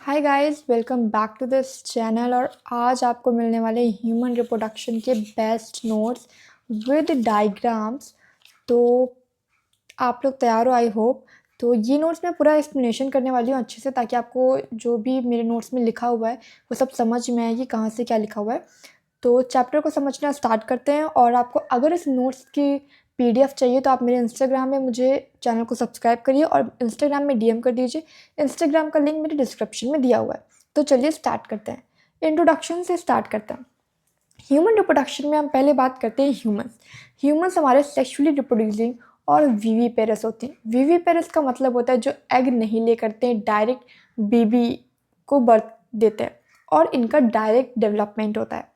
Hi guys, welcome back to this channel. और आज आपको मिलने वाले ह्यूमन रिप्रोडक्शन के बेस्ट नोट्स विद डायग्राम्स। तो आप लोग तैयार हो आई होप। तो ये नोट्स मैं पूरा एक्सप्लेनेशन करने वाली हूँ अच्छे से, ताकि आपको जो भी मेरे नोट्स में लिखा हुआ है वो सब समझ में आए कि कहाँ से क्या लिखा हुआ है। तो चैप्टर को समझना स्टार्ट करते हैं। और आपको अगर इस नोट्स की पीडीएफ चाहिए तो आप मेरे इंस्टाग्राम में मुझे चैनल को सब्सक्राइब करिए और इंस्टाग्राम में डीएम कर दीजिए। इंस्टाग्राम का लिंक मेरे डिस्क्रिप्शन में दिया हुआ है। तो चलिए स्टार्ट करते हैं। इंट्रोडक्शन से स्टार्ट करते हैं। ह्यूमन रिप्रोडक्शन में हम पहले बात करते हैं ह्यूमंस। ह्यूमंस हमारे सेक्सुअली रिप्रोड्यूसिंग और विविपेरस होते हैं। विविपेरस का मतलब होता है जो एग नहीं ले करते हैं, डायरेक्ट बेबी को बर्थ देते हैं और इनका डायरेक्ट डेवलपमेंट होता है।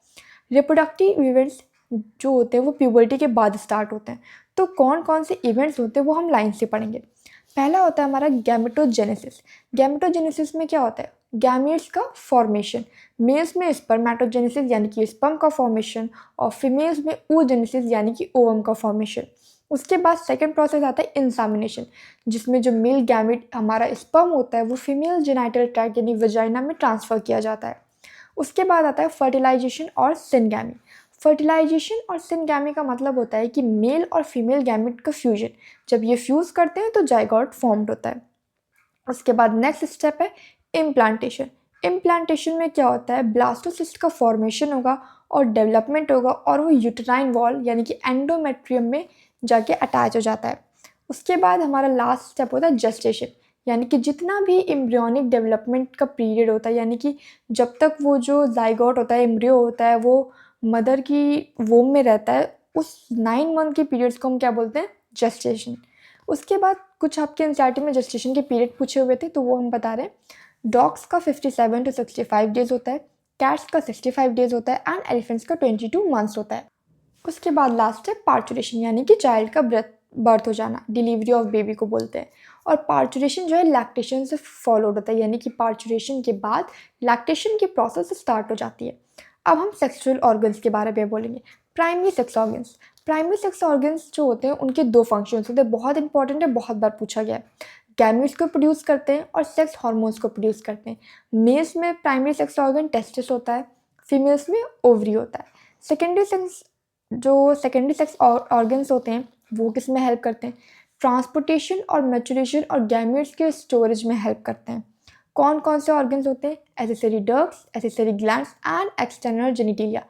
रिप्रोडक्टिव इवेंट्स जो होते हैं वो प्यूबर्टी के बाद स्टार्ट होते हैं। तो कौन कौन से इवेंट्स होते हैं वो हम लाइन से पढ़ेंगे। पहला होता है हमारा गैमेटोजेनेसिस। गैमेटोजेनेसिस में क्या होता है? गैमेट्स का फॉर्मेशन। मेल्स में स्पर्मेटोजेनेसिस यानी कि स्पर्म का फॉर्मेशन, और फीमेल्स में oogenesis यानी कि ओवम का फॉर्मेशन। उसके बाद सेकंड प्रोसेस आता है इंसामिनेशन, जिसमें जो मेल गैमेट हमारा स्पर्म होता है वो फीमेल जेनाइटल ट्रैक्ट यानी वजाइना में ट्रांसफ़र किया जाता है। उसके बाद आता है फर्टिलाइजेशन और सिनगैमी। फर्टिलाइजेशन और सिनगैमी का मतलब होता है कि मेल और फीमेल गैमेट का फ्यूजन। जब ये फ्यूज़ करते हैं तो जाइगोट फॉर्म्ड होता है। उसके बाद नेक्स्ट स्टेप है इम्प्लांटेशन। इम्प्लांटेशन में क्या होता है? ब्लास्टोसिस्ट का फॉर्मेशन होगा और डेवलपमेंट होगा, और वो यूटेराइन वॉल यानी कि एंडोमेट्रियम में जाके अटैच हो जाता है। उसके बाद हमारा लास्ट स्टेप होता है जेस्टेशन, यानी कि जितना भी एम्ब्रियोनिक डेवलपमेंट का पीरियड होता है, यानी कि जब तक वो जो जाइगोट होता है, एम्ब्रियो होता है, वो मदर की वोम में रहता है, उस 9 मंथ के पीरियड्स को हम क्या बोलते हैं? जेस्टेशन। उसके बाद कुछ आपके एनसीईआरटी में जेस्टेशन के पीरियड पूछे हुए थे, तो वो हम बता रहे हैं। डॉग्स का 57 to 65 डेज होता है, कैट्स का 65 डेज होता है, एंड एलिफेंट्स का 22 मंथ्स होता है। उसके बाद लास्ट है पार्चुरेशन, यानी कि चाइल्ड का बर्थ हो जाना, डिलीवरी ऑफ बेबी को बोलते हैं। और पार्चुरेशन जो है लैक्टेशन से फॉलोड होता है, यानी कि पार्चुरेशन के बाद लैक्टेशन की प्रोसेस स्टार्ट हो जाती है। अब हम सेक्सुअल ऑर्गन्स के बारे में बोलेंगे। Primary sex organs. Primary sex organs जो होते हैं उनके दो फंक्शंस होते हैं, बहुत इंपॉर्टेंट है, बहुत बार पूछा गया है। गैमेट्स को प्रोड्यूस करते हैं और सेक्स हार्मोन्स को प्रोड्यूस करते हैं। मेल्स में प्राइमरी सेक्स ऑर्गन टेस्टिस होता है, फीमेल्स में ओवरी होता है। सेकेंडरी सेक्स ऑर्गन्स होते हैं वो किस में हेल्प करते हैं? ट्रांसपोर्टेशन और मैच्योरेशन और गैमेट्स के स्टोरेज में हेल्प करते हैं। कौन कौन से ऑर्गन्स होते हैं? Accessory ducts, accessory glands and external genitalia.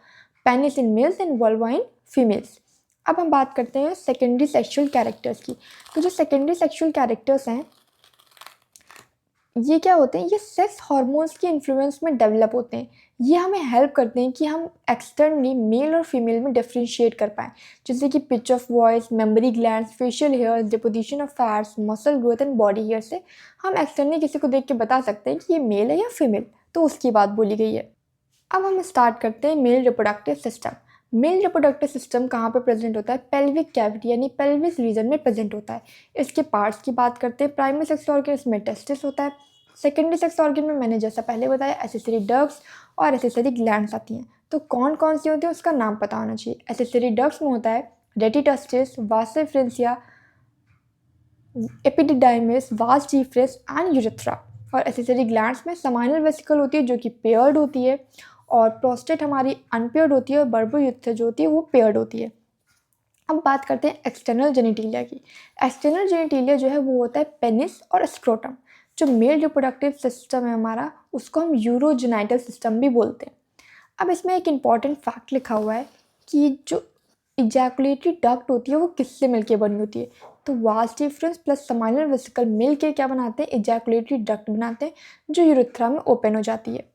Penis in males and vulva in females. अब हम बात करते हैं सेकेंडरी सेक्सुअल कैरेक्टर्स की। तो जो सेकेंडरी सेक्सुअल कैरेक्टर्स हैं ये क्या होते हैं? ये सेक्स हार्मोन्स के इन्फ्लुएंस में डेवलप होते हैं। ये हमें हेल्प करते हैं कि हम एक्सटर्नली मेल और फीमेल में डिफ्रेंशिएट कर पाएँ, जैसे कि pitch of voice, mammary glands, facial hair, deposition of fats, muscle growth and body hair से हम एक्सटर्नली किसी को देख के बता सकते हैं कि ये मेल है या फीमेल। तो उसकी बात बोली गई है। अब हम स्टार्ट करते हैं male reproductive system. Male reproductive system कहाँ पे प्रेजेंट होता है? पेल्विक कैविटी यानी पेल्विस रीजन में प्रेजेंट होता है। इसके पार्ट्स की बात करते हैं। प्राइमरी सेक्स ऑर्गन इसमें टेस्टिस होता है। सेकेंडरी सेक्स ऑर्गन में मैंने जैसा पहले बताया एसेसरी डक्ट्स और एसेसरी ग्लैंड्स आती हैं। तो कौन कौन सी होती है उसका नाम पता होना चाहिए। एसेसरी डक्ट्स में होता है रेटिटस्टिस, वास differentia, epididymis, vas deferens and urethra. और एसेसरी ग्लैंड्स में समाइनल वेसिकल होती है जो कि पेयर्ड होती है, और प्रोस्टेट हमारी अनपेयर्ड होती है, और बर्बोयुरेथ्रा जो होती है वो पेयर्ड होती है। अब बात करते हैं एक्सटर्नल जेनिटिलिया की। एक्सटर्नल जेनिटिलिया जो है वो होता है पेनिस और स्क्रोटम। जो मेल रिप्रोडक्टिव सिस्टम है हमारा उसको हम यूरोजेनाइटल सिस्टम भी बोलते हैं। अब इसमें एक इम्पॉर्टेंट फैक्ट लिखा हुआ है कि जो इजैकुलेटरी डक्ट होती है वो किससे मिलके बनी होती है? तो vas deferens plus seminal vesicle मिल के क्या बनाते हैं? इजैकुलेटरी डक्ट बनाते हैं, जो यूरेथ्रा में ओपन हो जाती है।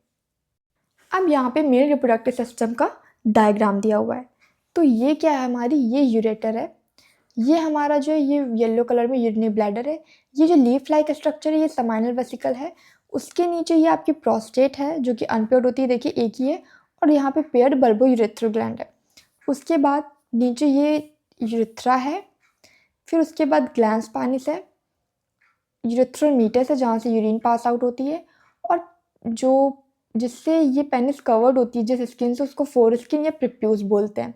अब यहाँ पे मेल रिप्रोडक्टिव सिस्टम का डायग्राम दिया हुआ है। तो ये क्या है हमारी? ये यूरेटर है। ये हमारा जो है ये येलो कलर में यूरिनरी ब्लैडर है। ये जो लीफ लाइक स्ट्रक्चर है ये समाइनल वेसिकल है। उसके नीचे ये आपकी प्रोस्टेट है जो कि अनपेयर्ड होती है, देखिए एक ही है। और यहाँ पे पेयर्ड बल्बो यूरेथ्रल ग्लैंड है। उसके बाद नीचे ये यूरेथ्रा है। फिर उसके बाद ग्लैंड्स पानिस है, यूरेथ्रल मीटस है जहाँ से यूरिन पास आउट होती है, और जो जिससे ये पेनिस कवर्ड होती है जिस स्किन से उसको फोर स्किन या प्रिप्यूस बोलते हैं।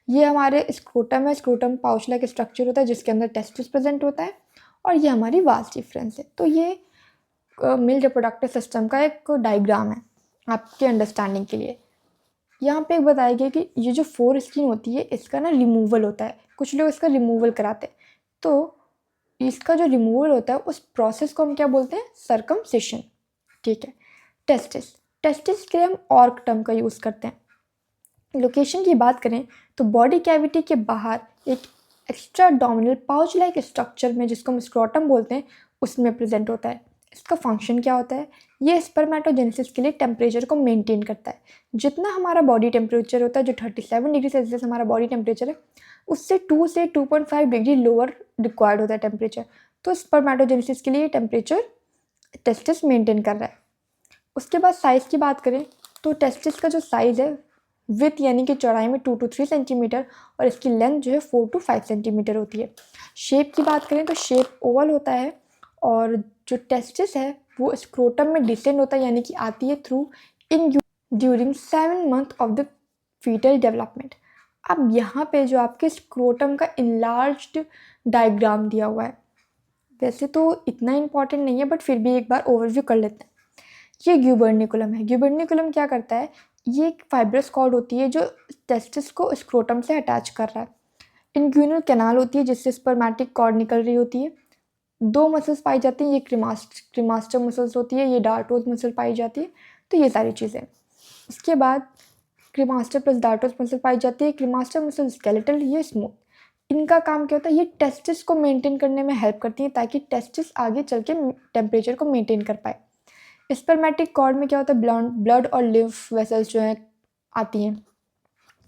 ये हमारे स्क्रोटम है। स्क्रोटम पाउच लाइक स्ट्रक्चर होता है जिसके अंदर टेस्टिस प्रेजेंट होता है, और ये हमारी वास डिफरेंस है। तो ये मेल रिप्रोडक्टिव सिस्टम का एक डायग्राम है आपके अंडरस्टैंडिंग के लिए। यहाँ पे एक बताया गया कि ये जो फोर स्किन होती है इसका ना रिमूवल होता है, कुछ लोग इसका रिमूवल कराते हैं। तो इसका जो रिमूवल होता है उस प्रोसेस को हम क्या बोलते हैं? सर्कमसिशन। ठीक है। टेस्टिस, टेस्टिस के लिए हम ऑर्क टर्म का यूज़ करते हैं। लोकेशन की बात करें तो बॉडी कैविटी के बाहर एक एक्स्ट्रा डोमिनल पाउच लाइक स्ट्रक्चर में, जिसको हम स्क्रोटम बोलते हैं, उसमें प्रेजेंट होता है। इसका फंक्शन क्या होता है? ये स्पर्मेटोजेनेसिस के लिए टेम्परेचर को मेंटेन करता है। जितना हमारा बॉडी टेम्परेचर होता है, जो 37 डिग्री सेल्सियस हमारा बॉडी टेम्परेचर है, उससे 2 से 2.5 डिग्री लोअर रिक्वायर्ड होता है टेम्परेचर। तो स्पर्मेटोजेनेसिस के लिए टेम्परेचर टेस्टिस मेंटेन कर रहा है। उसके बाद साइज़ की बात करें तो टेस्टिस का जो साइज़ है, विथ यानी कि चौड़ाई में 2 to 3 सेंटीमीटर और इसकी लेंथ जो है 4 to 5 सेंटीमीटर होती है। शेप की बात करें तो शेप ओवल होता है और जो टेस्टिस है वो स्क्रोटम में डिसेंड होता है, यानी कि आती है through in during 7 month of the foetal development. अब यहाँ पे जो आपके स्क्रोटम का इनलार्ज्ड डायग्राम दिया हुआ है, वैसे तो इतना इम्पॉर्टेंट नहीं है बट फिर भी एक बार ओवरव्यू कर लेते हैं। ये ग्यूबर्निकुलम है। ग्यूबर्निकुलम क्या करता है? ये एक फाइब्रस कॉर्ड होती है जो टेस्टिस को स्क्रोटम से अटैच कर रहा है। इंग्यूनल कैनाल होती है जिससे स्पर्मेटिक कॉर्ड निकल रही होती है। 2 मसल्स पाई जाती हैं, ये क्रीमास्टर मसल्स होती है, ये डार्टोज मसल पाई जाती है। तो ये सारी चीज़ें। उसके बाद क्रीमास्टर प्लस डार्टोज मसल पाई जाती है। क्रीमास्टर मसल स्केलेटल, ये स्मूथ। इनका काम क्या होता है? ये टेस्टिस को मेंटेन करने में हेल्प करती है ताकि टेस्टिस आगे चल के टेम्परेचर को मेंटेन कर पाए। स्पर्मेटिक कॉर्ड में क्या होता है? ब्लड और लिम्फ वेसल्स जो हैं आती हैं।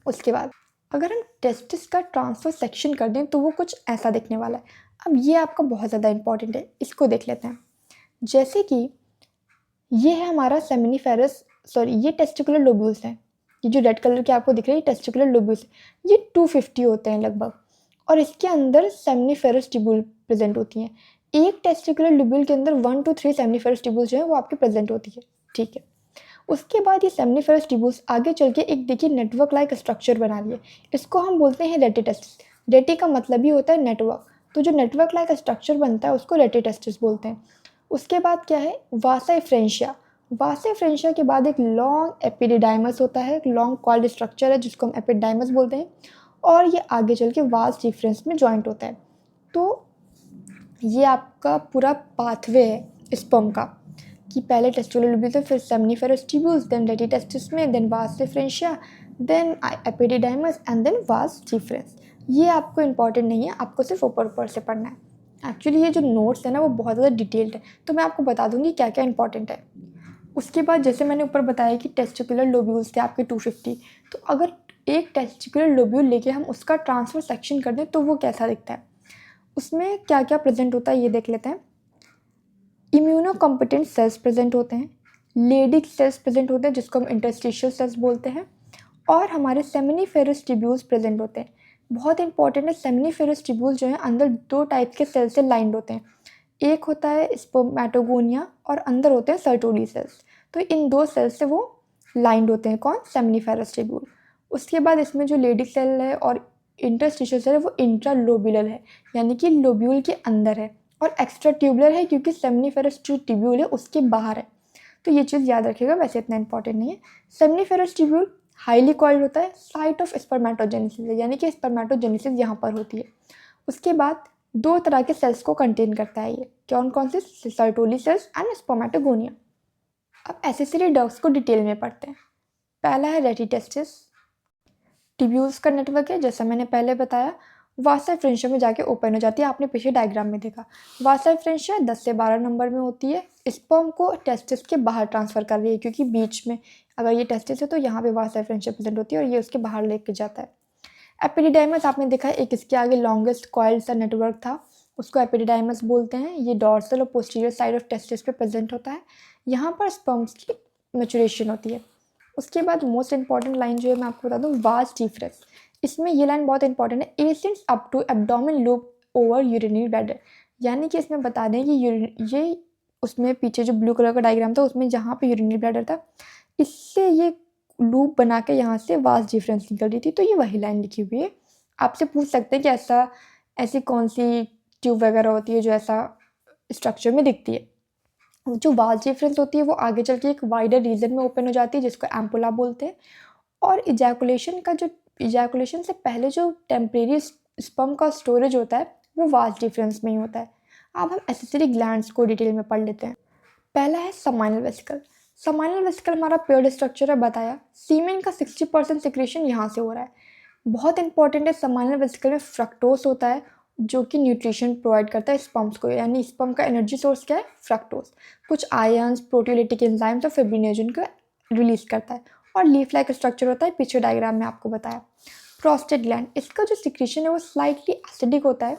उसके बाद अगर हम टेस्टिस का ट्रांसफर सेक्शन कर दें तो वो कुछ ऐसा दिखने वाला है। अब ये आपका बहुत ज़्यादा इंपॉर्टेंट है, इसको देख लेते हैं। जैसे कि ये है हमारा ये टेस्टिकुलर लोब्यूल्स हैं। ये जो रेड कलर के आपको दिख रहे हैं, ये टेस्टिकुलर लोब्यूल्स, ये 250 होते हैं लगभग, और इसके अंदर सेमिनिफेरस ट्यूब्यूल प्रेजेंट होती हैं। एक टेस्टिकुलर लोब्यूल के अंदर 1 to 3 सेमिनिफेरस ट्यूब्यूल्स जो है वो आपकी प्रेजेंट होती है। ठीक है। उसके बाद ये सेमिनिफेरस ट्यूब्यूल्स आगे चल के एक देखिए नेटवर्क लाइक स्ट्रक्चर बना लिए, इसको हम बोलते हैं रेटिटेस्टिस। रेटी का मतलब ही होता है नेटवर्क, तो जो नेटवर्क लाइक स्ट्रक्चर बनता है उसको रेटिटेस्टिस बोलते हैं। उसके बाद क्या है? वासा फ्रेंशिया। वासा फ्रेंशिया के बाद एक लॉन्ग एपिडिडाइमस होता है, एक लॉन्ग कॉल्ड स्ट्रक्चर है जिसको हम एपिडाइमस बोलते हैं, और ये आगे चल के वास डिफरेंस में जॉइंट होता है। तो ये आपका पूरा पाथवे है स्पर्म का, कि पहले टेस्टिकुलर लोब्यूल, फिर सेमिनिफेरस ट्यूब्यूल्स, देन रेटिटेस्टिस में, then vas differentia, then epididymis and then vas deferens. ये आपको इंपॉर्टेंट नहीं है, आपको सिर्फ ऊपर ऊपर से पढ़ना है। एक्चुअली ये जो नोट्स है ना वो बहुत ज़्यादा डिटेल्ड है, तो मैं आपको बता दूंगी क्या क्या इंपॉर्टेंट है। उसके बाद जैसे मैंने ऊपर बताया कि टेस्टिकुलर लोब्यूल्स थे आपके 250, तो अगर एक टेस्टिकुलर लोब्यूल लेके हम उसका ट्रांसफर सेक्शन कर दें तो वो कैसा दिखता है, उसमें क्या क्या प्रेजेंट होता है ये देख लेते हैं। इम्यूनोकॉम्पिटेंट सेल्स प्रेजेंट होते हैं, लेडिक सेल्स प्रेजेंट होते हैं जिसको हम इंटरस्टिशियल सेल्स बोलते हैं, और हमारे सेमिनिफेरस ट्यूब्यूल्स प्रेजेंट होते हैं। बहुत इंपॉर्टेंट है, सेमिनिफेरस ट्यूब्यूल जो है अंदर 2 टाइप के सेल से लाइंड होते हैं। एक होता है स्पर्मेटोगोनिया और अंदर होते हैं सर्टोली सेल्स। तो इन 2 सेल्स से वो लाइंड होते हैं, कौन? Seminiferous tubule. उसके बाद इसमें जो लेडिक सेल है और इंटरस्टिशियल सेल है वो इंट्रालोब्यूलर है, यानी कि लोब्यूल के अंदर है, और एक्स्ट्रा ट्यूबुलर है क्योंकि सेमिनिफेरस जो ट्यूब्यूल है उसके बाहर है। तो ये चीज़ याद रखिएगा, वैसे इतना इंपॉर्टेंट नहीं है। सेमिनिफेरस ट्यूब्यूल हाईली कॉइल्ड होता है, साइट ऑफ स्पर्मेटोजेनेसिस है, यानी कि स्पर्मेटोजेनेसिस यहाँ पर होती है। उसके बाद 2 तरह के सेल्स को कंटेन करता है ये, कौन कौन से? Sertoli cells and spermatogonia. अब एसेसरी डक्ट्स को डिटेल में पढ़ते हैं। पहला है रेटिटेस्टिस, ट्यूब्यूल्स का नेटवर्क है जैसा मैंने पहले बताया, वासा फ्रेंशिया में जाके ओपन हो जाती है, आपने पिछले डायग्राम में देखा। वासा फ्रेंशिया 10 से 12 नंबर में होती है, स्पर्म को टेस्टिस के बाहर ट्रांसफ़र कर रही है, क्योंकि बीच में अगर ये टेस्टिस है तो यहाँ पे वासा फ्रेंशिया प्रेजेंट होती है और ये उसके बाहर लेके जाता है। एपिडिडाइमस आपने देखा है, एक इसके आगे लॉन्गेस्ट कॉइल्ड सा नेटवर्क था, उसको एपिडिडाइमस बोलते हैं। ये डॉर्सल और पोस्टीरियर साइड ऑफ टेस्टिस पे प्रेजेंट होता है, यहाँ पर स्पर्म्स की मैच्योरेशन होती है। उसके बाद मोस्ट इंपॉर्टेंट लाइन जो है मैं आपको बता दूँ, वास डिफरेंस। इसमें ये लाइन बहुत इंपॉर्टेंट है, ascends up to abdomen loop over urinary bladder, यानी कि इसमें बता दें कि ये उसमें पीछे जो ब्लू कलर का डायग्राम था उसमें जहाँ पे यूरिनरी ब्लैडर था, इससे ये लूप बना के यहाँ से वास डिफरेंस निकल रही थी, तो ये वही लाइन लिखी हुई है। आपसे पूछ सकते हैं कि ऐसी कौन सी ट्यूब वगैरह होती है जो ऐसा स्ट्रक्चर में दिखती है। जो वाल्व डिफरेंस होती है वो आगे चल के एक वाइडर रीजन में ओपन हो जाती है जिसको एम्पुला बोलते हैं। और इजैकुलेशन से पहले जो टेम्परेरी स्पर्म का स्टोरेज होता है वो वाल्व डिफरेंस में ही होता है। अब हम एसेसरी ग्लैंड्स को डिटेल में पढ़ लेते हैं। पहला है समाइनल वेसिकल। समाइनल वेसिकल हमारा पेयर्ड स्ट्रक्चर है बताया। सीमेन का 60% सिक्रेशन यहाँ से हो रहा है। बहुत इंपॉर्टेंट है, समाइनल वेसिकल में फ्रक्टोस होता है जो कि न्यूट्रिशन प्रोवाइड करता है स्पर्म्स को, यानी स्पर्म का एनर्जी सोर्स क्या है, फ्रक्टोस। कुछ आयंस, प्रोटियोलिटिक एंजाइम्स और फिब्रिनोजन को रिलीज करता है। और लीफ लाइक स्ट्रक्चर होता है, पीछे डायग्राम में आपको बताया। प्रोस्टेट ग्लैंड, इसका जो सिक्रेशन है वो स्लाइटली एसिडिक होता है।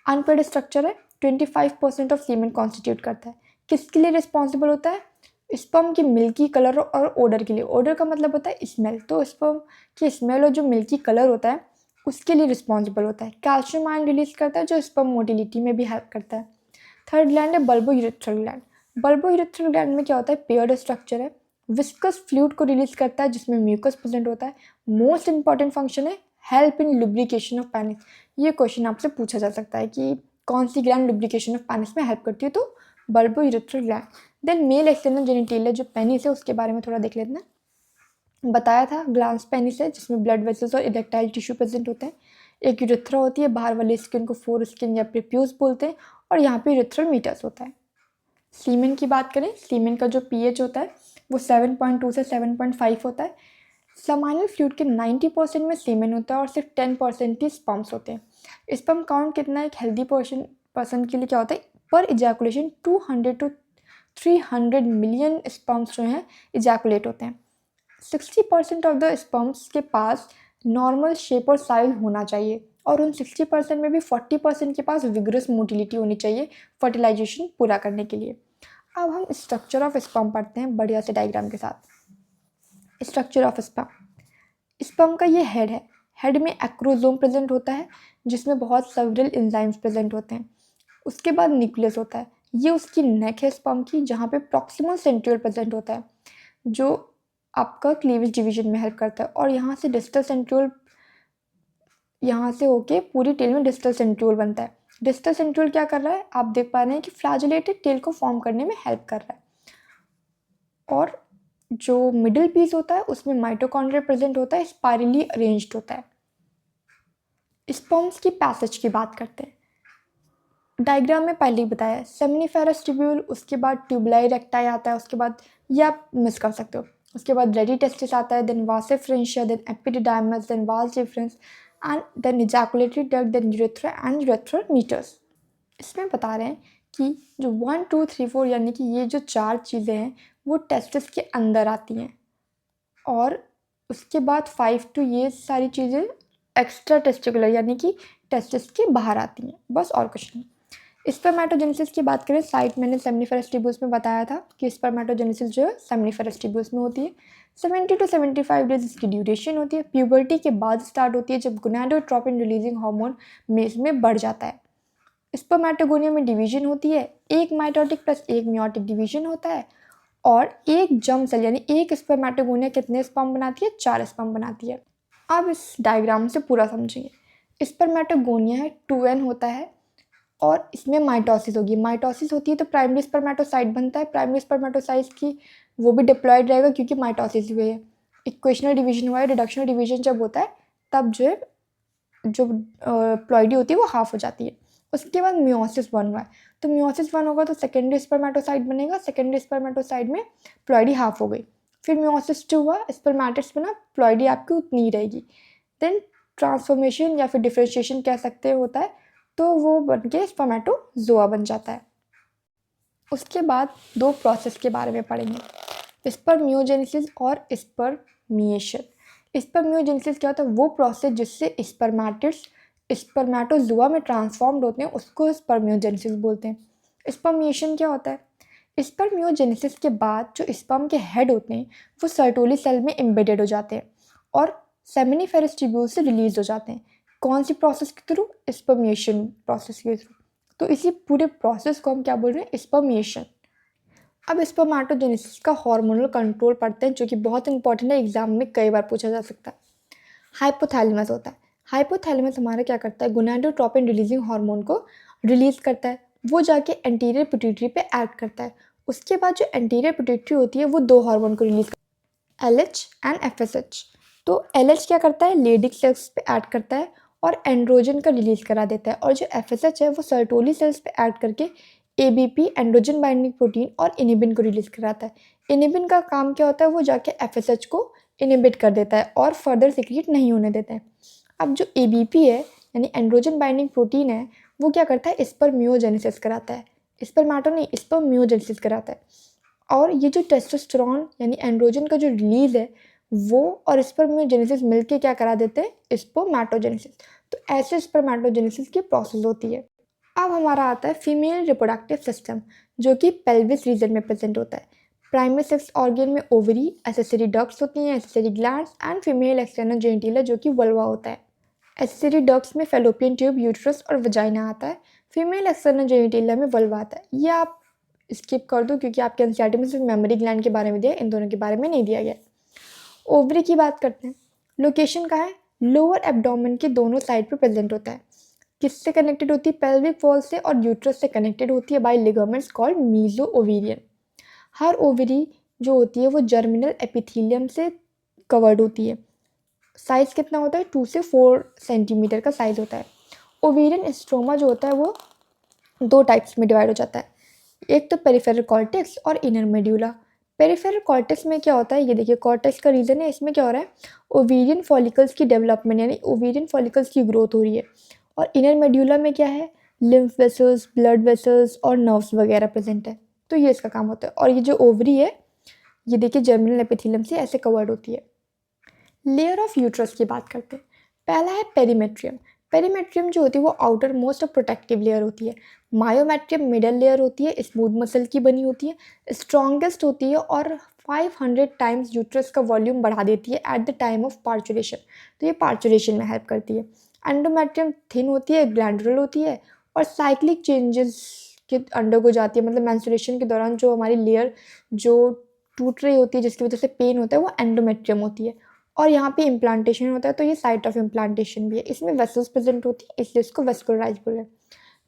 अनपेड स्ट्रक्चर है, 25% ऑफ सीमेन कॉन्स्टिट्यूट करता है। किसके लिए रिस्पॉन्सिबल होता है? स्पर्म की मिल्की कलर और ओडर के लिए। ओडर का मतलब होता है स्मेल, तो स्पर्म की स्मेल और जो मिल्की कलर होता है उसके लिए रिस्पॉन्सिबल होता है। कैल्शियम आयन रिलीज करता है जो स्पर्म मोटिलिटी में भी हेल्प करता है। थर्ड ग्लैंड है bulbo urethral gland. Bulbo urethral gland में क्या होता है, पेयर्ड स्ट्रक्चर है, विस्कस फ्लूइड को रिलीज करता है जिसमें म्यूकस प्रेजेंट होता है। मोस्ट इंपॉर्टेंट फंक्शन है help in lubrication of penis. ये क्वेश्चन आपसे पूछा जा सकता है कि कौन सी ग्लैंड लुब्रिकेशन ऑफ पेनिस में हेल्प करती है, तो bulbo urethral gland. Then male external genitalia जो पेनिस है उसके बारे में थोड़ा देख लेते हैं। बताया था ग्लांस पेनिस है जिसमें ब्लड वेसल्स और इरेक्टाइल टिश्यू प्रेजेंट होते हैं। एक यूरेथ्रा होती है, बाहर वाले स्किन को फोर स्किन या प्रीप्यूस बोलते हैं, और यहाँ पे यूरेथ्रल मीटर्स होता है। सीमेन की बात करें, सीमेन का जो पीएच होता है वो 7.2 से 7.5 होता है। समाइनल फ्लूइड के 90% में सीमेन होता है और सिर्फ 10% ही स्पर्म्स होते हैं। स्पर्म काउंट कितना है एक हेल्दी पर्सन के लिए क्या होता है, पर इजैकुलेशन 200 to 300 मिलियन स्पर्म्स जो हैं इजैकुलेट होते हैं। 60% ऑफ द स्पर्म्स के पास नॉर्मल शेप और साइज होना चाहिए, और उन 60% में भी 40% के पास विग्रस मोटिलिटी होनी चाहिए फर्टिलाइजेशन पूरा करने के लिए। अब हम स्ट्रक्चर ऑफ स्पर्म पढ़ते हैं बढ़िया से डायग्राम के साथ। स्ट्रक्चर ऑफ स्पर्म, स्पर्म का ये हेड है। हेड में एक्रोजोम प्रेजेंट होता है जिसमें बहुत सेवरल एंजाइम्स प्रेजेंट होते हैं। उसके बाद न्यूक्लियस होता है, ये उसकी नेक है स्पर्म की, जहाँ पे प्रॉक्सिमल सेंट्रियोल प्रेजेंट होता है जो आपका क्लीवेज डिवीजन में हेल्प करता है। और यहाँ से डिस्टल सेंट्रियोल, यहाँ से होके पूरी टेल में डिस्टल सेंट्रियोल बनता है। डिस्टल सेंट्रियोल क्या कर रहा है, आप देख पा रहे हैं कि फ्लैजुलेटेड टेल को फॉर्म करने में हेल्प कर रहा है। और जो मिडिल पीस होता है उसमें माइटोकॉन्ड्रिया प्रेजेंट होता है, स्पाइरली अरेंज्ड होता है। स्पर्म्स की पैसेज की बात करते हैं। डायग्राम में पहले ही बताया, सेमिनिफेरस ट्यूब्यूल, उसके बाद ट्यूबुलाई रेक्टाई आता है, उसके बाद ये आप मिस कर सकते हो, उसके बाद रेडी टेस्टिस आता है, then vasa efferentia, then epididymis, then vas deferens and then ejaculatory duct, then urethra and urethral meatus. इसमें बता रहे हैं कि जो 1 2 3 4 यानी कि ये जो 4 चीज़ें हैं वो टेस्टिस के अंदर आती हैं, और उसके बाद 5 2 ये सारी चीज़ें एक्स्ट्रा टेस्टिकुलर यानी कि टेस्टिस के बाहर आती हैं, बस और कुछ नहीं। स्पर्मेटोजेनेसिस की बात करें, साइट मैंने सेमिनिफेरस ट्यूब्यूल्स में बताया था कि स्पर्मेटोजेनेसिस जो है सेमिनिफेरस ट्यूब्यूल्स में होती है। 70 to 75 डेज इसकी ड्यूरेशन होती है। प्यूबर्टी के बाद स्टार्ट होती है जब गोनाडोट्रोपिन रिलीजिंग हार्मोन मेल में बढ़ जाता है। स्पर्मेटोगोनिया में डिवीजन होती है, एक माइटोटिक प्लस एक मियोटिक डिवीजन होता है, और एक जर्म सेल यानी एक स्पर्मेटोगोनिया कितने स्पर्म बनाती है, 4 स्पर्म बनाती है। अब इस डायग्राम से पूरा समझिए। स्पर्मेटोगोनिया है, 2n होता है, और इसमें माइटोसिस होगी। माइटोसिस होती है तो प्राइमरी स्पर्मेटोसाइट बनता है। प्राइमरी स्पर्मेटोसाइट की वो भी डिप्लॉयड रहेगा क्योंकि माइटोसिस हुई है। इक्वेशनल डिवीजन हुआ है, रिडक्शनल डिवीजन जब होता है तब जो है जो प्लॉइडी होती है वो हाफ हो जाती है। उसके बाद मियोसिस 1 हुआ है, तो मियोसिस 1 होगा तो सेकेंडरी स्पर्मेटोसाइट बनेगा। सेकेंडरी स्पर्मेटोसाइट में प्लॉइडी हाफ हो गई। फिर मियोसिस 2 हुआ, स्पर्मेटिड्स बना, प्लॉइडी आपकी उतनी ही रहेगी। देन ट्रांसफॉर्मेशन या फिर डिफ्रेंशिएशन कह सकते होता है, तो वो बन के स्पर्मेटोजोआ बन जाता है। उसके बाद 2 प्रोसेस के बारे में पढ़ेंगे, स्पर्मियोजेनेसिस और स्पर्मिएशन। स्पर्मियोजेनेसिस क्या होता है, वो प्रोसेस जिससे स्पर्मेटिड्स स्पर्मेटोजोआ में ट्रांसफॉर्म्ड होते हैं उसको स्पर्मियोजेनेसिस बोलते हैं। स्पर्मिएशन क्या होता है, स्पर्मियोजेनेसिस के बाद जो स्पर्म के हेड होते हैं वो सर्टोली सेल में एम्बेडेड हो जाते हैं और सेमिनिफेरस ट्यूब्यूल से रिलीज हो जाते हैं। कौन सी प्रोसेस के थ्रू, स्पर्मिएशन प्रोसेस के थ्रू। तो इसी पूरे प्रोसेस को हम क्या बोल रहे हैं, स्पर्मिएशन। अब स्पर्मेटोजेनेसिस का हार्मोनल कंट्रोल पढ़ते हैं जो कि बहुत इंपॉर्टेंट है, एग्जाम में कई बार पूछा जा सकता है। हाइपोथैलेमस होता है। हाइपोथैलेमस हमारा क्या करता है, गोनाडोट्रोपिन रिलीजिंग हार्मोन को रिलीज करता है, वो जाके एंटीरियर पिट्यूटरी पे एक्ट करता है उसके बाद जो एंटीरियर पिट्यूटरी होती है वो दो हार्मोन को रिलीज LH एंड FSH। तो LH क्या करता है, लेडिक सेल्स पे ऐड करता है और एंड्रोजन का रिलीज करा देता है, और जो FSH है वो सर्टोली सेल्स पे ऐड करके ABP एंड्रोजन बाइंडिंग प्रोटीन और इनिबिन को रिलीज कराता है। इनिबिन का काम क्या होता है, वो जाके FSH को इनिबिट कर देता है और फर्दर सिक्रीट नहीं होने देता है। अब जो ABP है यानी एंड्रोजन बाइंडिंग प्रोटीन है, वो क्या करता है, स्पर्मियोजेनेसिस कराता है, स्पर्मेटो नहीं स्पर्मियोजेनेसिस कराता है। और ये जो टेस्टोस्टेरोन यानी एंड्रोजन का जो रिलीज है वो और स्पर्मियोजेनेसिस मिलके क्या करा देते हैं, स्पर्मेटोजेनेसिस। तो ऐसे स्पर्मेटोजेनेसिस की प्रोसेस होती है। अब हमारा आता है फीमेल रिप्रोडक्टिव सिस्टम, जो कि पेल्विस रीजन में प्रेजेंट होता है। प्राइमरी सेक्स ऑर्गन में ओवरी, एसेसरी डक्ट्स होती हैं, accessory glands and female external genitalia जो कि वल्वा होता है। एसेसरी डक्ट्स में फेलोपियन ट्यूब, यूट्रस और वजाइना आता है। फीमेल एक्सटर्नल जेनिटलिया में वल्वा आता है। ये आप स्किप कर दो क्योंकि आपके एनसीईआरटी में सिर्फ मेमोरी ग्लैंड के बारे में दिया, इन दोनों के बारे में नहीं दिया गया। ओवरी की बात करते हैं। लोकेशन कहाँ है, लोअर एब्डोमेन के दोनों साइड पे प्रेजेंट होता है। किससे कनेक्टेड होती है, पेल्विक वॉल से और यूट्रस से कनेक्टेड होती है by ligaments called meso ovarian. हर ओवरी जो होती है वो जर्मिनल एपिथेलियम से कवर्ड होती है। साइज कितना होता है, 2 से 4 सेंटीमीटर का साइज होता है। ओवेरियन स्ट्रोमा जो होता है वो दो टाइप्स में डिवाइड हो जाता है, एक तो पेरिफेरल कॉर्टेक्स और इनर मेड्यूला। पेरिफेरल कॉर्टेक्स में क्या होता है, ये देखिए कॉर्टेक्स का रीजन है, इसमें क्या हो रहा है, ओवेरियन फॉलिकल्स की डेवलपमेंट यानी ओवेरियन फॉलिकल्स की ग्रोथ हो रही है। और इनर मेड्यूला में क्या है, लिम्फ वेसल्स, ब्लड वेसल्स और नर्व्स वगैरह प्रेजेंट है। तो ये इसका काम होता है। और ये जो ओवरी है ये देखिए जर्मिनल एपिथेलियम से ऐसे कवर्ड होती है। लेयर ऑफ यूट्रस की बात करते हैं। पहला है पेरीमेट्रियम। पेरीमेट्रियम जो होती है वो आउटर मोस्ट प्रोटेक्टिव लेयर होती है। मायोमेट्रियम मिडल लेयर होती है, स्मूथ मसल की बनी होती है, स्ट्रॉन्गेस्ट होती है और 500 टाइम्स यूट्रस का वॉल्यूम बढ़ा देती है at the time of parturition. तो ये पार्चुरेशन में हेल्प करती है। एंडोमेट्रियम थिन होती है, ग्लैंडुलर होती है और साइक्लिक चेंजेस के अंडरगो जाती है। मतलब मेंस्ट्रुएशन के दौरान जो हमारी लेयर जो टूट रही होती है जिसकी वजह से पेन होता है वो एंडोमेट्रियम होती है। और यहाँ पे इम्प्लांटेशन होता है तो ये साइट ऑफ इम्प्लांटेशन भी है। इसमें वेसल्स प्रेजेंट होती है इसलिए इसको वेस्कुलराइज बोल रहे हैं।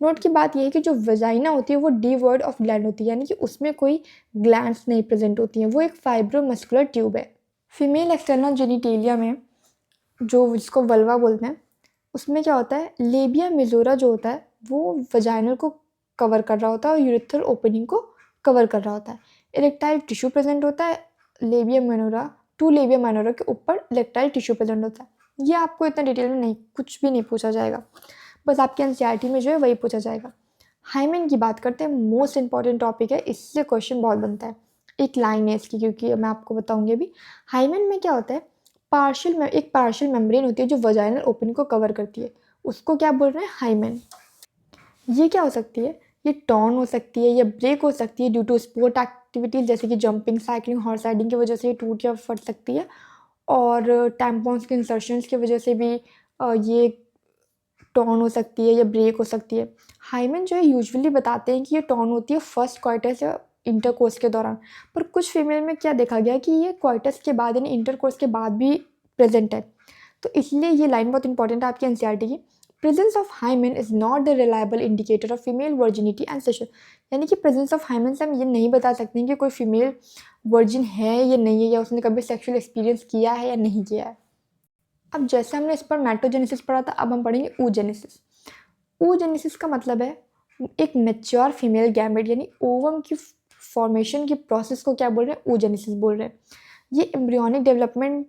नोट की बात यह है कि जो वजाइना होती है वो डिवॉइड ऑफ ग्लैंड होती है, यानी कि उसमें कोई ग्लैंड्स नहीं प्रेजेंट होती हैं, वो एक फाइब्रोमस्कुलर ट्यूब है। फीमेल एक्सटर्नल जेनिटेलिया में जो जिसको वल्वा बोलते हैं उसमें क्या होता है, लेबिया मेजोरा जो होता है वो वजाइनल को कवर कर रहा होता है और यूरिथ्रल ओपनिंग को कवर कर रहा होता है। इरेक्टाइल टिश्यू प्रेजेंट होता है लेबिया माइनोरा, 2 लेबिया माइनोरा के ऊपर इरेक्टाइल टिश्यू प्रेजेंट होता है। ये आपको इतना डिटेल में नहीं, कुछ भी नहीं पूछा जाएगा, बस आपके एनसीईआरटी में जो है वही पूछा जाएगा। हाइमेन की बात करते हैं, मोस्ट इंपॉर्टेंट टॉपिक है, इससे क्वेश्चन बहुत बनता है। एक लाइन है इसकी क्योंकि मैं आपको बताऊंगी अभी। हाइमेन में क्या होता है, एक पार्शियल मेम्ब्रेन होती है जो वजाइनल ओपनिंग को कवर करती है, उसको क्या बोल रहे हैं, हाइमेन। ये क्या हो सकती है, ये टॉर्न हो सकती है या ब्रेक हो सकती है ड्यू टू स्पोर्ट एक्टिविटीज़ जैसे कि जंपिंग, साइकिलिंग, हॉर्स राइडिंग की वजह से ये टूट या फट सकती है। और टैम्पॉन्स के इंसर्शंस की वजह से भी ये टॉर्न हो सकती है या ब्रेक हो सकती है। हाइमेन जो है यूजुअली बताते हैं कि ये टॉर्न होती है फर्स्ट क्वार्टर्स या इंटरकोर्स के दौरान, पर कुछ फीमेल में क्या देखा गया कि ये क्वार्टर्स के बाद यानी इंटरकोर्स के बाद भी प्रेजेंट है। तो इसलिए ये लाइन बहुत इंपॉर्टेंट है आपकी एनसीईआरटी की। Presence of hymen is not the reliable indicator of female virginity and sexual, यानी कि प्रेजेंस ऑफ हाइमेन से हम ये नहीं बता सकते हैं कि कोई फीमेल वर्जिन है या नहीं है, या उसने कभी सेक्सुअल एक्सपीरियंस किया है या नहीं किया है। अब जैसे हमने इस पर मेटोजेनेसिस पढ़ा था, अब हम पढ़ेंगे oogenesis। oogenesis का मतलब है एक मेच्योर फीमेल गैमेट यानी ओवम की फॉर्मेशन की प्रोसेस को क्या बोल रहे हैं, oogenesis बोल रहे हैं। ये एम्ब्रियोनिक डेवलपमेंट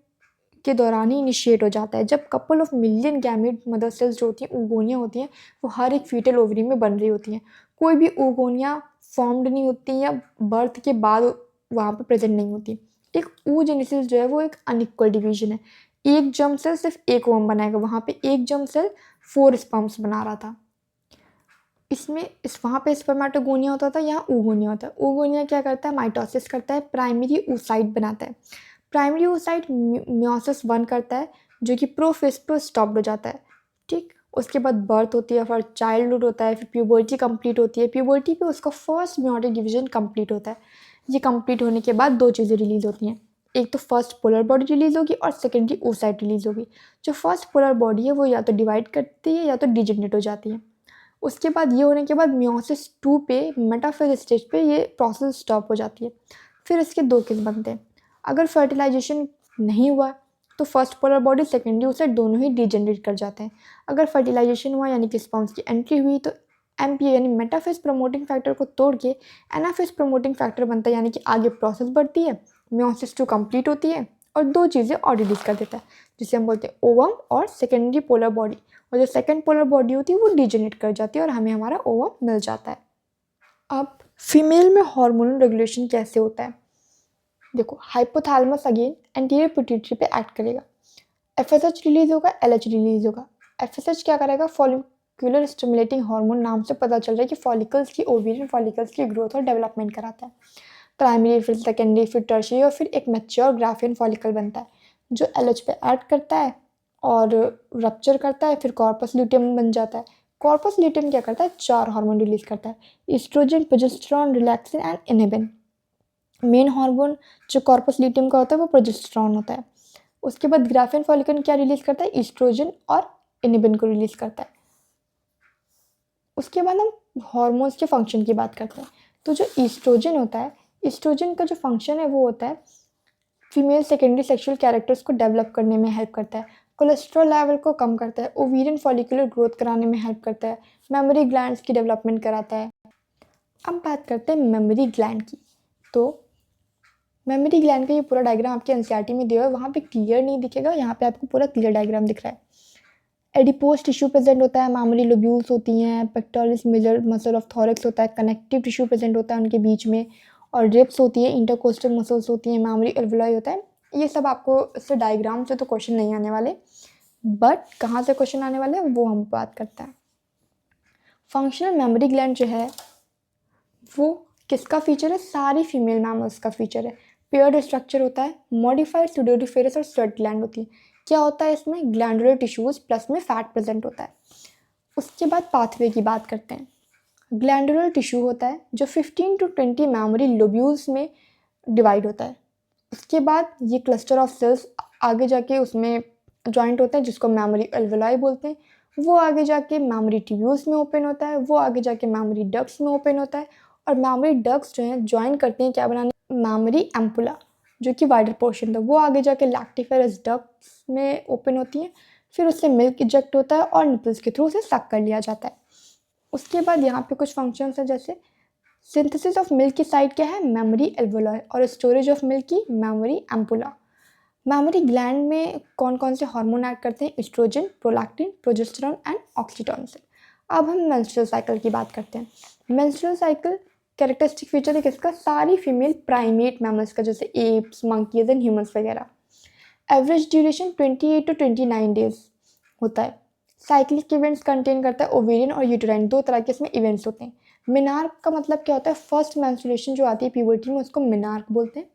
के दौरान ही इनिशिएट हो जाता है जब couple of million gamete mother cells जो होती हैं, oogonia होती हैं, वो हर एक फीटल ओवरी में बन रही होती हैं। कोई भी oogonia फॉर्म्ड नहीं होती या बर्थ के बाद वहाँ पर प्रेजेंट नहीं होती। एक oogenesis जो है वो एक अनइक्वल डिवीजन है। एक जर्म सेल सिर्फ एक ओवम बनाएगा, वहाँ पे एक जर्म सेल 4 स्पर्म्स बना रहा था। इसमें वहाँ पे स्पर्मेटोगोनिया होता था, यहाँ oogonia होता है। oogonia क्या करता है, माइटोसिस करता है, प्राइमरी oocyte बनाता है। प्राइमरी oocyte meiosis 1 करता है जो कि प्रोफेज पर स्टॉप्ड हो जाता है, ठीक। उसके बाद बर्थ होती है, फिर चाइल्डहुड होता है, फिर प्यूबर्टी कंप्लीट होती है। प्यूबर्टी पे उसका फर्स्ट मेयोटिक डिवीजन कंप्लीट होता है। ये कंप्लीट होने के बाद 2 चीज़ें रिलीज होती हैं, एक तो फर्स्ट पोलर बॉडी रिलीज होगी और सेकेंडरी oocyte रिलीज होगी। जो फर्स्ट पोलर बॉडी है वो या तो डिवाइड करती है या तो डिजेनरेट हो जाती है। उसके बाद ये होने के बाद मियोसिस 2 पे मेटाफेज स्टेज पे ये प्रोसेस स्टॉप हो जाती है। फिर इसके 2 केस बनते हैं। अगर फर्टिलाइजेशन नहीं हुआ तो फर्स्ट पोलर बॉडी सेकेंडरी ओसैट दोनों ही डिजेनरेट कर जाते हैं। अगर फर्टिलाइजेशन हुआ यानी कि स्पर्म्स की एंट्री हुई तो एमपीए यानी मेटाफेज प्रमोटिंग फैक्टर को तोड़ के एनाफेज प्रमोटिंग फैक्टर बनता है, यानी कि आगे प्रोसेस बढ़ती है, मियोसिस 2 कंप्लीट होती है और 2 चीज़ें और रिलीज कर देता है, जिसे हम बोलते हैं ओवम और सेकेंडरी पोलर बॉडी। और जो सेकेंड पोलर बॉडी होती है वो डिजेनरेट कर जाती है और हमें हमारा ओवम मिल जाता है। अब फीमेल में हार्मोनल रेगुलेशन कैसे होता है? देखो, हाइपोथैलेमस अगेन एंटीरियर पिट्यूटरी पे एक्ट करेगा, एफएसएच रिलीज होगा, एलएच रिलीज होगा। एफएसएच क्या करेगा? फॉलिकुलर स्टिमुलेटिंग हार्मोन, नाम से पता चल रहा है कि फॉलिकल्स की, ओवेरियन फॉलिकल्स की ग्रोथ और डेवलपमेंट कराता है। प्राइमरी, फिर सेकेंडरी, फिर टर्शियरी और फिर एक मैच्योर ग्राफियन फॉलिकल बनता है जो एलएच पे एक्ट करता है और रप्चर करता है, फिर कॉर्पस ल्यूटियम बन जाता है। कॉर्पस ल्यूटियम क्या करता है? 4 हार्मोन रिलीज करता है, oestrogen, progesterone, relaxin and inhibin. Main hormone जो कॉर्पस ल्यूटियम का होता है वो प्रोजेस्टेरॉन होता है। उसके बाद ग्राफियन फॉलिकल क्या रिलीज करता है? ईस्ट्रोजन और इनिबिन को रिलीज करता है। उसके बाद हम हार्मोन्स के फंक्शन की बात करते हैं। तो जो ईस्ट्रोजन होता है, ईस्ट्रोजन का जो फंक्शन है वो होता है फीमेल सेकेंडरी सेक्सुअल कैरेक्टर्स को डेवलप करने में हेल्प करता है, कोलेस्ट्रॉल लेवल को कम करता है, ओवेरियन फॉलिकुलर ग्रोथ कराने में हेल्प करता है, मेमोरी ग्लैंड्स की डेवलपमेंट कराता है। अब बात करते हैं मेमोरी ग्लैंड की। तो मेमोरी ग्लैंड का ये पूरा डायग्राम आपके एनसीईआरटी में दिया है, वहाँ पे क्लियर नहीं दिखेगा, यहाँ पे आपको पूरा क्लियर डायग्राम दिख रहा है। एडिपोज टिश्यू प्रेजेंट होता है, मामरी लोब्यूल्स होती हैं, pectoralis major muscle of thorax होता है, कनेक्टिव टिश्यू प्रेजेंट होता है उनके बीच में, और रिब्स होती है, इंटरकोस्टल मसल्स होती हैं, मामरी एल्वुलाई होता है। ये सब आपको इससे डायग्राम से तो क्वेश्चन नहीं आने वाले, बट कहाँ से क्वेश्चन आने वाले हैं वो हम बात करते हैं। फंक्शनल मेमोरी ग्लैंड जो है वो किसका फीचर है? सारी फीमेल मैमल्स का फीचर है। पेयर्ड स्ट्रक्चर होता है, मॉडिफाइड सुडोरिफेरस और स्वेट ग्लैंड होती है। क्या होता है इसमें? ग्लैंडुलर टिश्यूज प्लस में फैट प्रेजेंट होता है। उसके बाद पाथवे की बात करते हैं। ग्लैंडुलर टिश्यू होता है जो 15 to 20 मेमोरी लोब्यूल्स में डिवाइड होता है। उसके बाद ये क्लस्टर ऑफ सेल्स आगे जाके उसमें जॉइंट होते हैं जिसको मेमोरी एल्वुलाई बोलते हैं, वो आगे जाके मेमोरी ट्यूब्यूल्स में ओपन होता है, वो आगे जाके मेमोरी डक्ट्स में ओपन होता है, और मेमोरी डक्ट्स जो हैं ज्वाइन करते हैं क्या बनाने? मेमोरी एम्पुला, जो कि वाइडर पोर्शन था, वो आगे जाके लैक्टिफेरस डक्ट्स में ओपन होती हैं, फिर उससे मिल्क इजेक्ट होता है और निपल्स के थ्रू उसे सक कर लिया जाता है। उसके बाद यहाँ पे कुछ फंक्शंस हैं, जैसे सिंथेसिस ऑफ मिल्क की साइड क्या है? मेमोरी एल्वुलाई, और स्टोरेज ऑफ मिल्क की मेमोरी एम्पुला। मेमोरी ग्लैंड में कौन कौन से हार्मोन ऐड करते हैं? Oestrogen, prolactin, progesterone and oxytocin. अब हम मेंस्ट्रुअल साइकिल की बात करते हैं। मेंस्ट्रुअल साइकिल कैरेक्टरिस्टिक फीचर है किसका? सारी फीमेल प्राइमेट मैमल्स का, जैसे एप्स, मंकीज एंड ह्यूमंस वगैरह। एवरेज ड्यूरेशन 28 to 29 डेज होता है। साइक्लिक इवेंट्स कंटेन करता है ओवेरियन और यूटेराइन, 2 तरह के इसमें इवेंट्स होते हैं। मिनार्क का मतलब क्या होता है? फर्स्ट मेंस्ट्रुएशन जो आती है प्यूबर्टी में उसको मिनार्क बोलते हैं।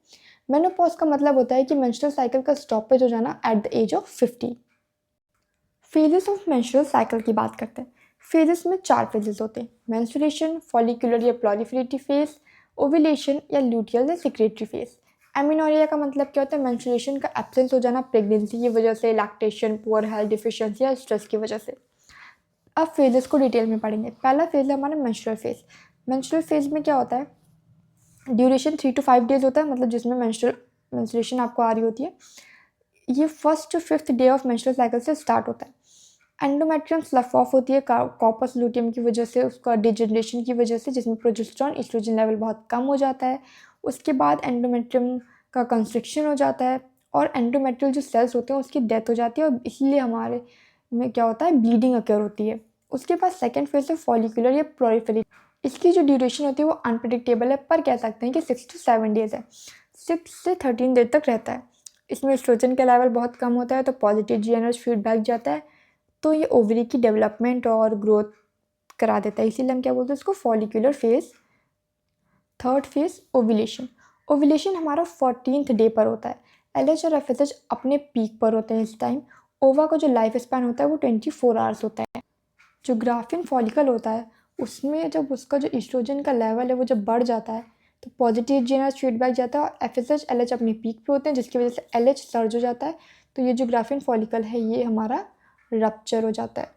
मेनोपॉज का मतलब होता है कि मेंस्ट्रुअल साइकिल का स्टॉपेज हो जाना at the age of 50। Phases of menstrual cycle की बात करते हैं। फेजेस में 4 फेजेस होते हैं: मेंस्ट्रुएशन, फॉलिकुलर या प्लॉरिफरेटिव फेज, ओव्यूलेशन या ल्यूटियल या सिक्रेटरी फेज। एमिनोरिया का मतलब क्या होता है? मेंस्ट्रुएशन का एब्सेंस हो जाना प्रेगनेंसी की वजह से, लैक्टेशन, पुअर हेल्थ, डिफिशियंसी या स्ट्रेस की वजह से। अब फेजेस को डिटेल में पढ़ेंगे। पहला फेज है हमारा मेंस्ट्रुअल फेज। मेंस्ट्रुअल फेज में क्या होता है? ड्यूरेशन 3 to 5 डेज होता है, मतलब जिसमें मेंस्ट्रुएशन आपको आ रही होती है। ये 1st to 5th day of menstrual cycle से स्टार्ट होता है। एंडोमेट्रियम स्लफ ऑफ होती है कॉर्पस लूटियम की वजह से, उसका डिजेनरेशन की वजह से, जिसमें प्रोजेस्टेरॉन एस्ट्रोजन लेवल बहुत कम हो जाता है। उसके बाद एंडोमेट्रियम का कंस्ट्रिक्शन हो जाता है और एंडोमेट्रियल जो सेल्स होते हैं उसकी डेथ हो जाती है, और इसलिए हमारे में क्या होता है? ब्लीडिंग अकर होती है। उसके बाद सेकेंड फेज है फॉलिकुलर या प्रोलिफेरेटिव। इसकी जो ड्यूरेशन होती है वो अनप्रिडिक्टेबल है, पर कह सकते हैं कि 6 to 7 डेज है, 6 से 13 देर तक रहता है। इसमें एस्ट्रोजन का लेवल बहुत कम होता है तो पॉजिटिव जीएनएच फीडबैक जाता है, तो ये ओवरी की डेवलपमेंट और ग्रोथ करा देता है, इसीलिए हम क्या बोलते हैं इसको? Follicular phase. Third phase ovulation. Ovulation हमारा 14th डे पर होता है। एलएच और एफएसएच अपने पीक पर होते हैं इस टाइम। ओवा का जो लाइफ स्पैन होता है वो 24 आवर्स होता है। जो ग्राफिन फॉलिकल होता है उसमें जब उसका जो एस्ट्रोजन का लेवल है वो जब बढ़ जाता है तो पॉजिटिव जीएनएच फीडबैक जाता है और एफएसएच एलएच अपने पीक पे होते हैं, जिसकी वजह से एलएच सर्ज हो जाता है, तो ये जो ग्राफिन फॉलिकल है ये हमारा रप्चर हो जाता है।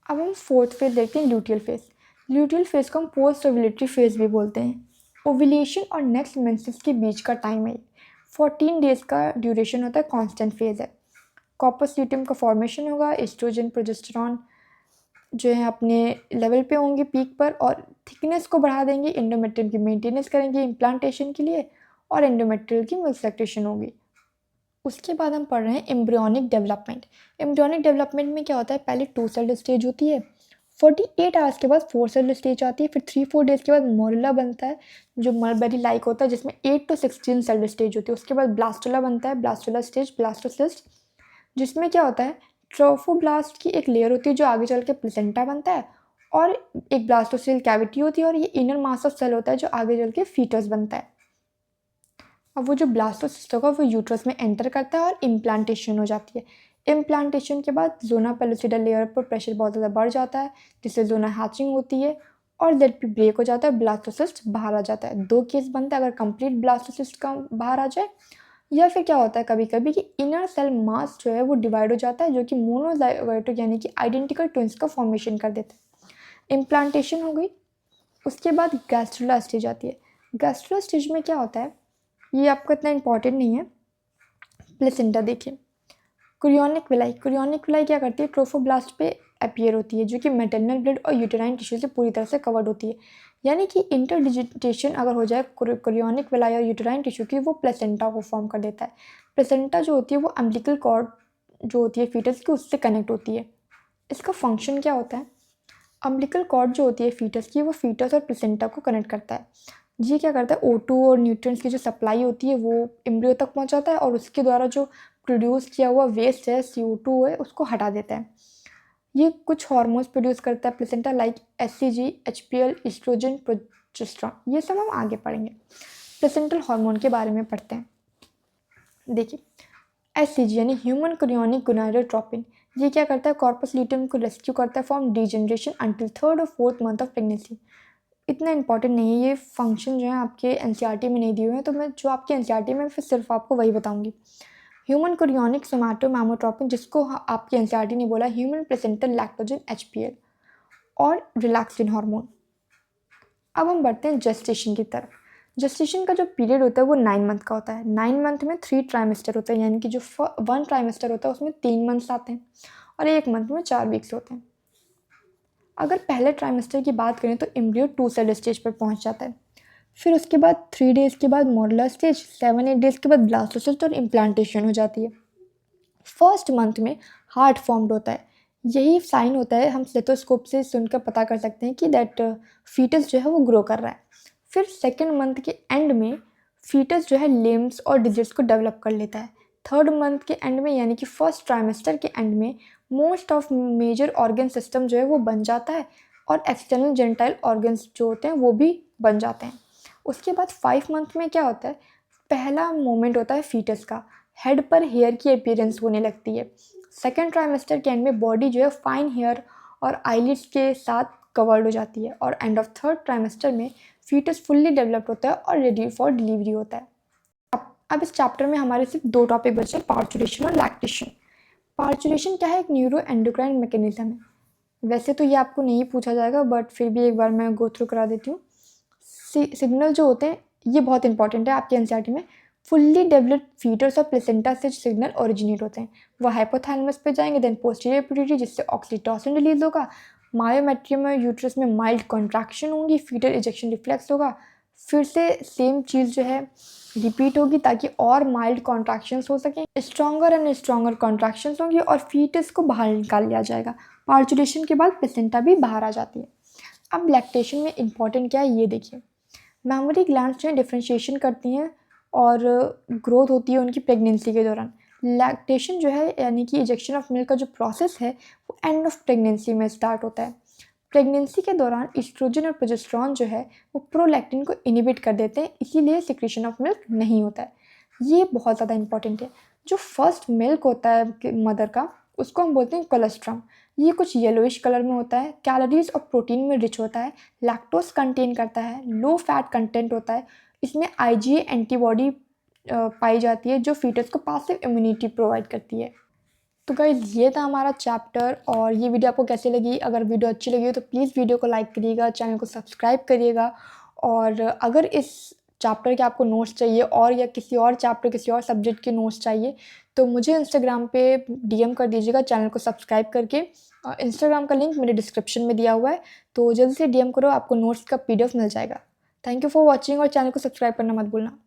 अब हम फोर्थ फेज देखते हैं, ल्यूटियल फेज। ल्यूटियल फेज को हम पोस्ट ओव्यूलेटरी फेज भी बोलते हैं। ओव्यूलेशन और नेक्स्ट मेंसेस के बीच का टाइम है, 14 डेज का ड्यूरेशन होता है, कांस्टेंट फेज है। कॉर्पस ल्यूटियम का फॉर्मेशन होगा, एस्ट्रोजन प्रोजेस्टेरॉन जो है अपने लेवल पे होंगे पीक पर और थिकनेस को बढ़ा देंगे, एंडोमेट्रियम की मेंटेनेंस करेंगे इम्प्लांटेशन के लिए और एंडोमेट्रियल की मिल्क होगी। उसके बाद हम पढ़ रहे हैं एम्ब्रियोनिक डेवलपमेंट। एम्ब्रियोनिक डेवलपमेंट में क्या होता है, पहले 2 सेल स्टेज होती है, 48 आवर्स के बाद 4 सेल स्टेज आती है, फिर 3-4 डेज के बाद मोरुला बनता है जो मलबेरी लाइक होता है, जिसमें 8 to 16 सेल स्टेज होती है। उसके बाद ब्लास्टोला बनता है, ब्लास्टोला स्टेज, ब्लास्टोसिस्ट, जिसमें क्या होता है, ट्रोफोब्लास्ट की एक लेयर होती है जो आगे चल के प्लेसेंटा बनता है, और एक ब्लास्टोसेल कैविटी होती है, और ये इनर मास ऑफ सेल होता है जो आगे चल के फीटस बनता है। अब वो जो ब्लास्टोसिस्ट होगा वो यूट्रस में एंटर करता है और इम्प्लांटेशन हो जाती है। इम्प्लांटेशन के बाद जोना पेलोसिडा लेयर पर प्रेशर बहुत ज़्यादा बढ़ जाता है, जिससे जोना हैचिंग होती है और जेड ब्रेक हो जाता है, ब्लास्टोसिस्ट बाहर आ जाता है। 2 केस बनता है, अगर कंप्लीट ब्लास्टोसिस्ट का बाहर आ जाए, या फिर क्या होता है कभी कभी कि इनर सेल मास जो है वो डिवाइड हो जाता है, जो कि मोनोजाइगोट यानी कि आइडेंटिकल ट्विंस का फॉर्मेशन कर देता है। इम्प्लांटेशन हो गई। उसके बाद गैस्ट्रुला स्टेज आती है। गैस्ट्रुला स्टेज में क्या होता है, ये आपको इतना इंपॉर्टेंट नहीं है। प्लेसेंटा देखिए, कुरियोनिक विलाई क्या करती है, ट्रोफोब्लास्ट पे अपीयर होती है, जो कि मेटरनल ब्लड और यूटेराइन टिश्यू से पूरी तरह से कवर्ड होती है। यानी कि इंटरडिजिटेशन अगर हो जाए कुरियोनिक विलाई और यूटेराइन टिश्यू की, वो प्लेसेंटा को फॉर्म कर देता है। प्लेसेंटा जो होती है वो अम्बिलिकल कॉर्ड जो होती है फीटस की, उससे कनेक्ट होती है। इसका फंक्शन क्या होता है, अम्बिलिकल कॉर्ड जो होती है फीटस की, वो फीटस और प्लेसेंटा को कनेक्ट करता है। ये क्या करता है, O2 और न्यूट्रिएंट्स की जो सप्लाई होती है वो एम्ब्रियो तक पहुंचाता है, और उसके द्वारा जो प्रोड्यूस किया हुआ वेस्ट है, CO2 है, उसको हटा देता है। ये कुछ हार्मोन्स प्रोड्यूस करता है placenta, like HCG, HPL, oestrogen, progesterone. ये सब हम आगे पढ़ेंगे। प्लेसेंटल हार्मोन के बारे में पढ़ते हैं। देखिए, HCG यानी ह्यूमन कोरियोनिक गोनाडोट्रोपिन, ये क्या करता है, कॉर्पस ल्यूटियम को रेस्क्यू करता है फ्रॉम डीजनरेशन अंटिल 3rd और 4th मंथ ऑफ प्रेगनेंसी। इतना इंपॉर्टेंट नहीं है, ये फंक्शन जो है आपके NCERT में नहीं दिए हुए हैं, तो मैं जो आपके NCERT में फिर सिर्फ आपको वही बताऊंगी। ह्यूमन कोरियोनिक सोमैटोमैमोट्रोपिन, जिसको आपके NCERT ने बोला ह्यूमन प्लेसेंटल लैक्टोजन HPL, और रिलैक्सिन हार्मोन। अब हम बढ़ते हैं जेस्टेशन की तरफ। जेस्टेशन का जो पीरियड होता है वो 9 मंथ का होता है। 9 मंथ में 3 ट्राइमेस्टर होते हैं, यानी कि जो 1 ट्राइमेस्टर होता है उसमें 3 मंथ्स आते हैं, और 1 मंथ में 4 वीक्स होते हैं। अगर पहले ट्राइमेस्टर की बात करें तो एम्ब्रियो 2 सेल स्टेज पर पहुंच जाता है, फिर उसके बाद 3 डेज के बाद मोडुलर स्टेज, 7-8 डेज के बाद ब्लास्टोसिस्ट और इम्प्लांटेशन हो जाती है। फर्स्ट मंथ में हार्ट फॉर्म्ड होता है। यही साइन होता है, हम स्टेथोस्कोप से सुनकर पता कर सकते हैं कि दैट फीटस जो है वो ग्रो कर रहा है। फिर सेकेंड मंथ के एंड में फीटस जो है लिम्स और डिजिट्स को डेवलप कर लेता है। थर्ड मंथ के एंड में यानी कि फर्स्ट ट्राइमेस्टर के एंड में most of major organ system जो है वो बन जाता है, और एक्सटर्नल जेनिटाइल ऑर्गन्स जो होते हैं वो भी बन जाते हैं। उसके बाद 5 मंथ में क्या होता है, पहला मोमेंट होता है फीटस का, हेड पर हेयर की अपीयरेंस होने लगती है। सेकेंड ट्राइमेस्टर के एंड में बॉडी जो है फाइन हेयर और आईलिड्स के साथ कवर्ड हो जाती है, और एंड ऑफ थर्ड ट्राइमेस्टर में फीटस फुल्ली डेवलप्ड होता है और रेडी फॉर डिलीवरी होता है। अब इस चैप्टर में हमारे सिर्फ 2 टॉपिक बचे, पार्चुरेशन और लैक्टेशन। पार्चुरेशन क्या है, एक न्यूरो एंडोक्राइन मैकेनिज्म है। वैसे तो ये आपको नहीं पूछा जाएगा, बट फिर भी एक बार मैं गो थ्रू करा देती हूँ। सिग्नल जो होते हैं ये बहुत इंपॉर्टेंट है आपके NCERT में। फुल्ली डेवलप्ड फीटस और प्लेसेंटा से सिग्नल ओरिजिनेट होते हैं, वो हाइपोथैलेमस पे जाएंगे, देन पोस्टीरियर पिट्यूटरी, जिससे ऑक्सीटोसिन रिलीज होगा, मायोमेट्रियम और यूट्रस में माइल्ड कॉन्ट्रैक्शन होंगी, फीटल इजेक्शन रिफ्लेक्स होगा, फिर से सेम चीज़ जो है रिपीट होगी ताकि और माइल्ड कॉन्ट्रैक्शंस हो सकें, स्ट्रॉन्गर एंड स्ट्रॉन्गर कॉन्ट्रैक्शंस होंगी, और फीटस को बाहर निकाल लिया जाएगा। पार्चुरेशन के बाद प्लेसेंटा भी बाहर आ जाती है। अब लैक्टेशन में इंपॉर्टेंट क्या है ये देखिए। मेमोरी ग्लैंड्स जो है डिफ्रेंशिएशन करती हैं और ग्रोथ होती है उनकी प्रेगनेंसी के दौरान। लैक्टेशन जो है यानी कि इजेक्शन ऑफ मिल्क का जो प्रोसेस है वो एंड ऑफ प्रेगनेंसी में स्टार्ट होता है। प्रेगनेंसी के दौरान एस्ट्रोजन और प्रोजेस्टेरॉन जो है वो प्रोलैक्टिन को इनिबिट कर देते हैं, इसीलिए सिक्रेशन ऑफ मिल्क नहीं होता है। ये बहुत ज़्यादा इंपॉर्टेंट है। जो फर्स्ट मिल्क होता है मदर का, उसको हम बोलते हैं कोलेस्ट्रम। ये कुछ येलोइश कलर में होता है, कैलोरीज और प्रोटीन में रिच होता है, लैक्टोज कंटेन करता है, लो फैट कंटेंट होता है, इसमें IgA एंटीबॉडी पाई जाती है जो फीटस को पासिव इम्यूनिटी प्रोवाइड करती है। तो गाइस ये था हमारा चैप्टर और ये वीडियो आपको कैसी लगी। अगर वीडियो अच्छी लगी हो तो प्लीज़ वीडियो को लाइक करिएगा, चैनल को सब्सक्राइब करिएगा। और अगर इस चैप्टर के आपको नोट्स चाहिए और या किसी और चैप्टर किसी और सब्जेक्ट के नोट्स चाहिए तो मुझे इंस्टाग्राम पे डीएम कर दीजिएगा चैनल को सब्सक्राइब करके। इंस्टाग्राम का लिंक मेरे डिस्क्रिप्शन में दिया हुआ है, तो जल्दी से डीएम करो, आपको नोट्स का पीडीएफ मिल जाएगा। थैंक यू फॉर वॉचिंग और चैनल को सब्सक्राइब करना मत भूलना।